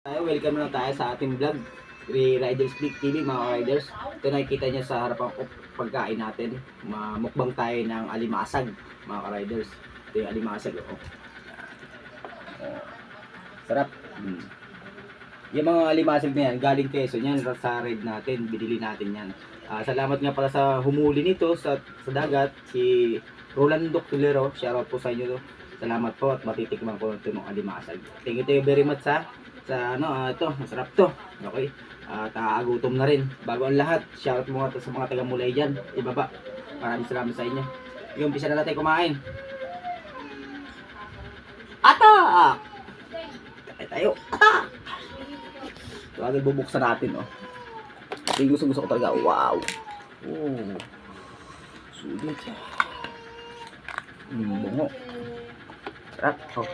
Welcome na tayo sa ating vlog, Riders Click TV mga riders. Ito nakikita nyo sa harapan ko pagkain natin. Mukbang tayo ng alimasag mga riders. Ito yung alimasag. Sarap. Yung mga alimasag na yan, galing Quezon yan sa ride natin. Binili natin yan. Salamat nga pala sa humuli nito sa dagat, si Rolando Tulero. Shoutout po sa inyo. Salamat po at matitikman ko ito ng alimasag. Thank you very much ito, masarap to. Okay. Gutom na rin. Bago ang lahat, shoutout mo sa mga taga Mulay dyan. Ibaba. Maraming salamat sa inyo. Yung umpisa na natin kumain. Atak! Tayo. Atak! Ito agad bubuksan natin. Ito yung gusto ko talaga. Wow. Oh. Sulit. Bungo. Sarap. Oh.